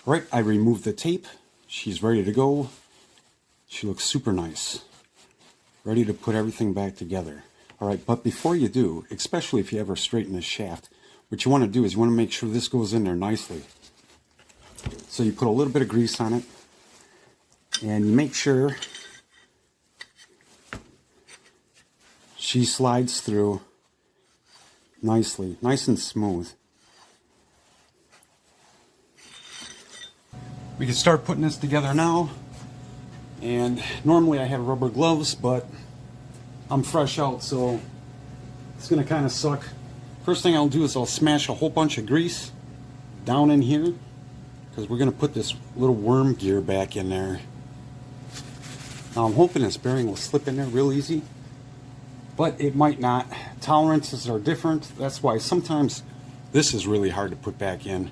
All right, I removed the tape. She's ready to go. She looks super nice. Ready to put everything back together. All right, but before you do, especially if you ever straighten this shaft, what you want to do is you want to make sure this goes in there nicely. So you put a little bit of grease on it, and you make sure she slides through nicely, nice and smooth. We can start putting this together now. And normally I have rubber gloves, but I'm fresh out, so it's gonna kind of suck. First thing I'll do is I'll smash a whole bunch of grease down in here, because we're gonna put this little worm gear back in there. Now I'm hoping this bearing will slip in there real easy, but it might not. Tolerances are different. That's why sometimes this is really hard to put back in.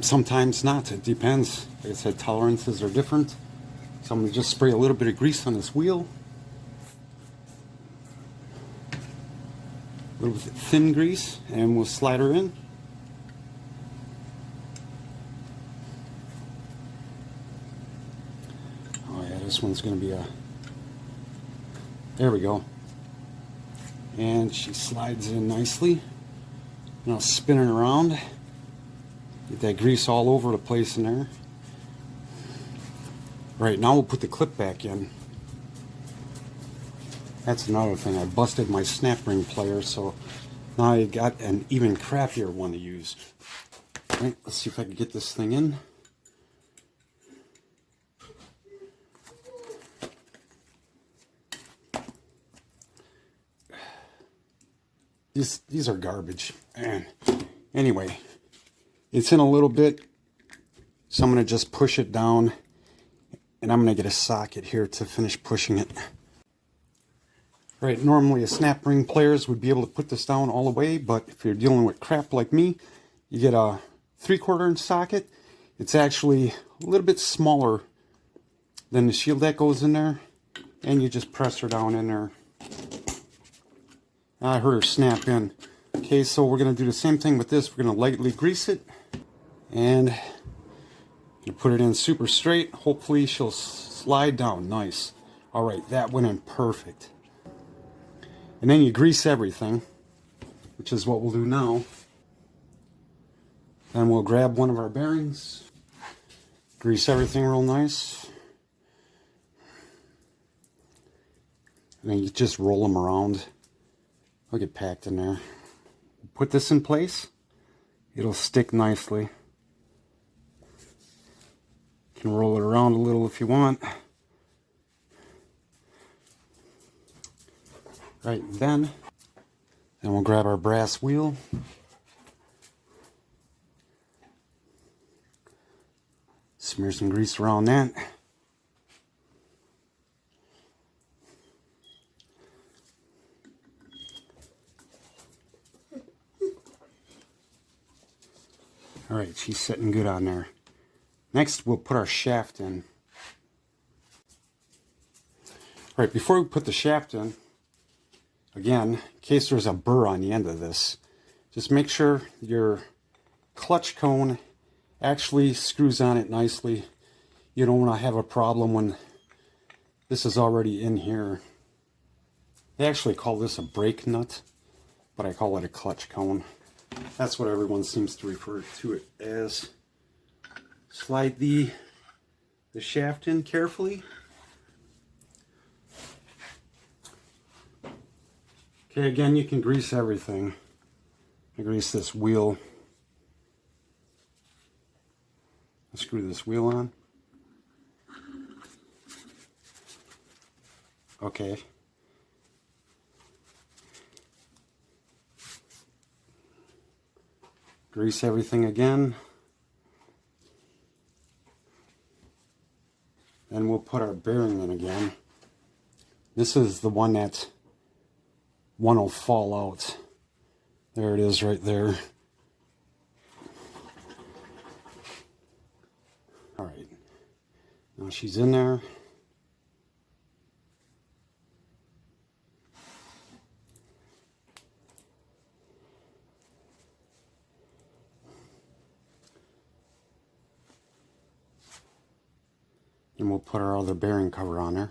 Sometimes not. It depends. Like I said, tolerances are different. So I'm going to just spray a little bit of grease on this wheel. A little bit of thin grease, and we'll slide her in. Oh yeah, this one's going to be a... There we go. And she slides in nicely. And I'll spin it around. Get that grease all over the place in there. Right, now we'll put the clip back in. That's another thing. I busted my snap ring plier, so now I got an even crappier one to use. Alright, let's see if I can get this thing in. These are garbage. Man. Anyway, it's in a little bit, so I'm going to just push it down. And I'm going to get a socket here to finish pushing it. Right, normally a snap ring pliers would be able to put this down all the way, but if you're dealing with crap like me, you get a 3/4 inch socket. It's actually a little bit smaller than the shield that goes in there, and you just press her down in there. I heard her snap in. Okay, so we're going to do the same thing with this. We're going to lightly grease it, and you put it in super straight. Hopefully she'll slide down nice. All right, that went in perfect. And then you grease everything, which is what we'll do now. Then we'll grab one of our bearings, grease everything real nice, and then you just roll them around. They'll get packed in there. Put this in place. It'll stick nicely. You can roll it around a little if you want. Right, then we'll grab our brass wheel. Smear some grease around that. All right, she's sitting good on there. Next, we'll put our shaft in. All right, before we put the shaft in, again, in case there's a burr on the end of this, just make sure your clutch cone actually screws on it nicely. You don't want to have a problem when this is already in here. They actually call this a brake nut, but I call it a clutch cone. That's what everyone seems to refer to it as. Slide the shaft in carefully. Okay, again, you can grease everything. I grease this wheel. Screw this wheel on. Okay. Grease everything again. Then we'll put our bearing in again. This is the one that one will fall out. There it is right there. All right. Now she's in there. And we'll put our other bearing cover on there.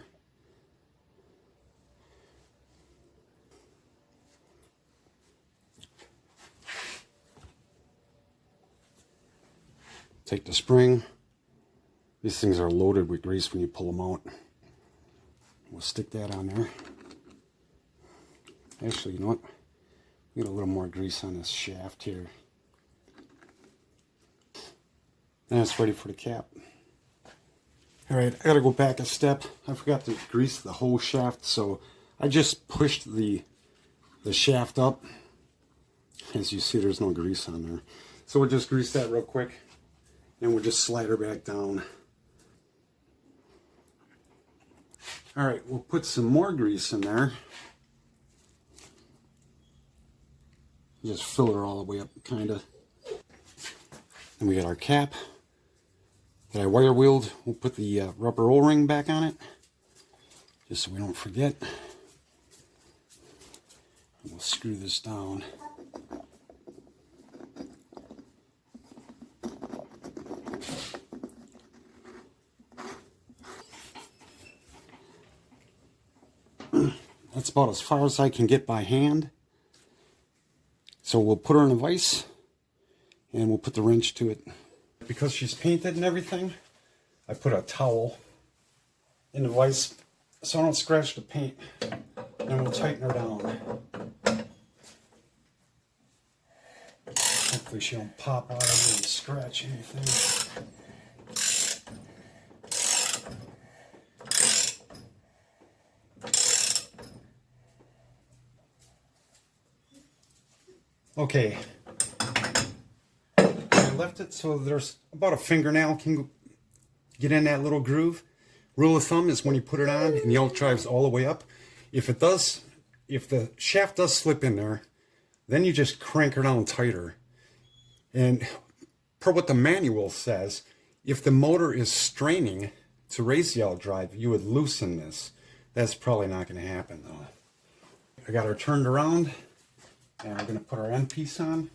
Take the spring. These things are loaded with grease when you pull them out. We'll stick that on there. Actually, you know what? Get a little more grease on this shaft here. And it's ready for the cap. Alright, I gotta go back a step. I forgot to grease the whole shaft, so I just pushed the shaft up. As you see, there's no grease on there. So we'll just grease that real quick. And we'll just slide her back down. Alright, we'll put some more grease in there. Just fill her all the way up, kind of. And we got our cap that I wire wheeled. We'll put the rubber O-ring back on it, just so we don't forget. And we'll screw this down. That's about as far as I can get by hand. So we'll put her in a vise and we'll put the wrench to it. Because she's painted and everything, I put a towel in the vise so I don't scratch the paint. And we'll tighten her down. Hopefully she don't pop out and scratch anything. Okay, I left it so there's about a fingernail can get in that little groove. Rule of thumb is when you put it on and the elk drives all the way up, if the shaft does slip in there, then you just crank her down tighter. And per what the manual says, if the motor is straining to raise the elk drive, you would loosen this. That's probably not going to happen though. I got her turned around. And we're going to put our end piece on.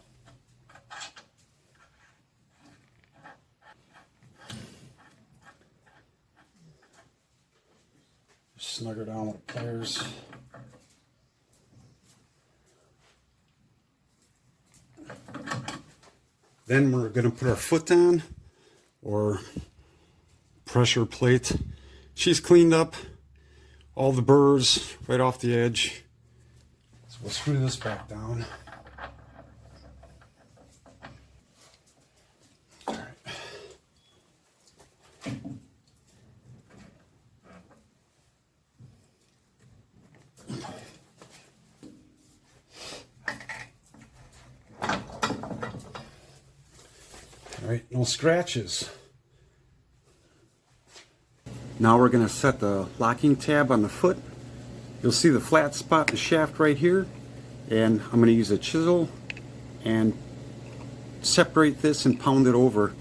Snug her down with the pliers. Then we're going to put our foot on, or pressure plate. She's cleaned up all the burrs right off the edge. We'll screw this back down. All right. All right, no scratches. Now we're going to set the locking tab on the foot. You'll see the flat spot, the shaft right here, and I'm going to use a chisel and separate this and pound it over.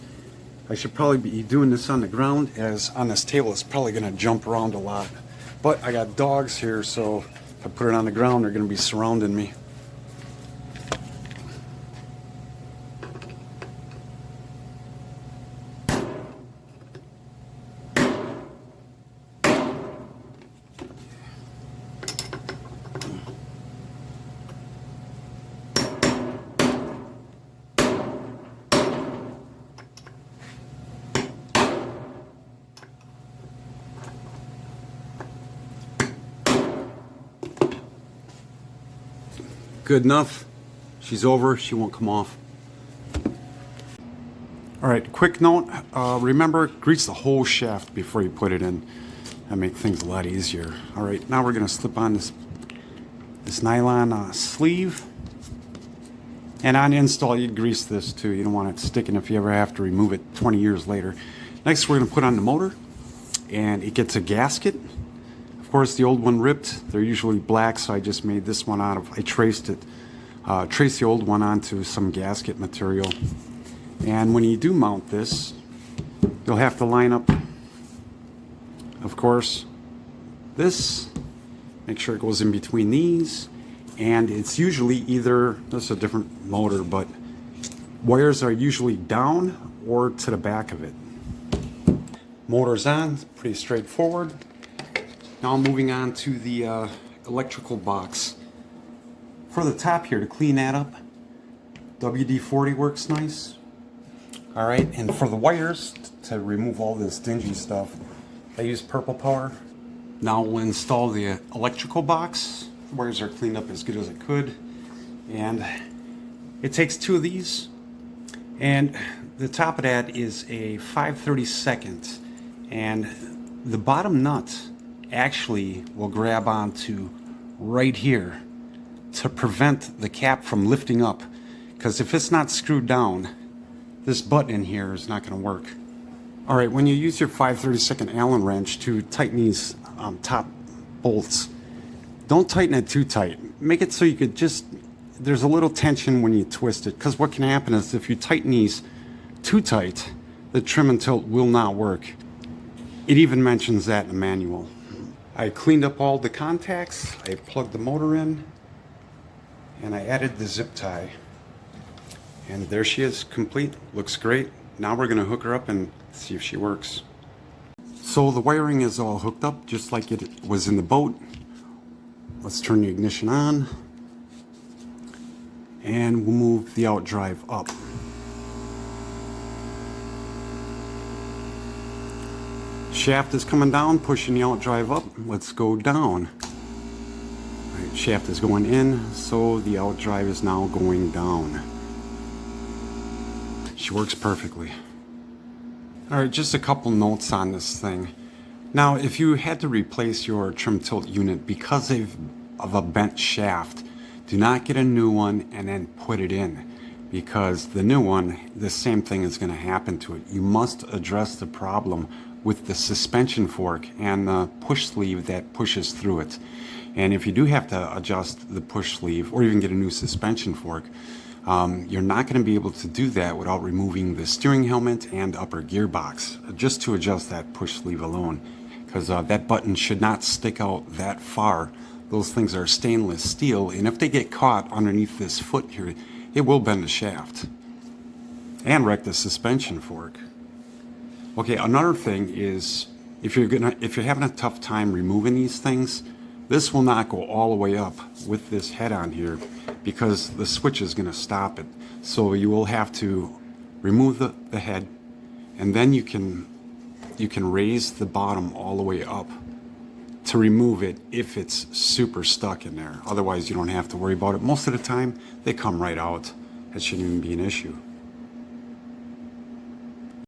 I should probably be doing this on the ground, as on this table it's probably going to jump around a lot. But I got dogs here, so if I put it on the ground, they're going to be surrounding me. Good enough. She's over. She won't come off. Alright, quick note. Remember, grease the whole shaft before you put it in. That makes things a lot easier. Alright, now we're going to slip on this nylon sleeve. And on install, you'd grease this too. You don't want it sticking if you ever have to remove it 20 years later. Next, we're going to put on the motor. And it gets a gasket. Of course, the old one ripped. They're usually black, so I just made this one out of, I traced the old one onto some gasket material. And when you do mount this, you'll have to line up, of course, this, make sure it goes in between these, and it's usually either, this is a different motor, but wires are usually down or to the back of it. Motor's on, pretty straightforward. Now I'm moving on to the electrical box. For the top here, to clean that up, WD-40 works nice. All right, and for the wires, to remove all this dingy stuff, I use Purple Power. Now we'll install the electrical box. The wires are cleaned up as good as I could. And it takes 2 of these. And the top of that is a 5/32. And the bottom nut actually will grab onto right here to prevent the cap from lifting up. Because if it's not screwed down, this button in here is not going to work. All right, when you use your 5/32 Allen wrench to tighten these top bolts, don't tighten it too tight. Make it so you could just, there's a little tension when you twist it, because what can happen is if you tighten these too tight, the trim and tilt will not work. It even mentions that in the manual. I cleaned up all the contacts, I plugged the motor in, and I added the zip tie. And there she is, complete, looks great. Now we're gonna hook her up and see if she works. So the wiring is all hooked up just like it was in the boat. Let's turn the ignition on. And we'll move the out drive up. Shaft is coming down, pushing the out drive up. Let's go down. All right, shaft is going in, so the out drive is now going down. She works perfectly. All right, just a couple notes on this thing. Now, if you had to replace your trim tilt unit because of a bent shaft, do not get a new one and then put it in, because the new one, the same thing is going to happen to it. You must address the problem with the suspension fork and the push sleeve that pushes through it. And if you do have to adjust the push sleeve or even get a new suspension fork, you're not going to be able to do that without removing the steering helmet and upper gearbox, just to adjust that push sleeve alone, because that button should not stick out that far. Those things are stainless steel, and if they get caught underneath this foot here, it will bend the shaft and wreck the suspension fork. Okay, another thing is if you're having a tough time removing these things, this will not go all the way up with this head on here because the switch is going to stop it. So you will have to remove the head, and then you can raise the bottom all the way up to remove it if it's super stuck in there. Otherwise, you don't have to worry about it. Most of the time, they come right out. That shouldn't even be an issue.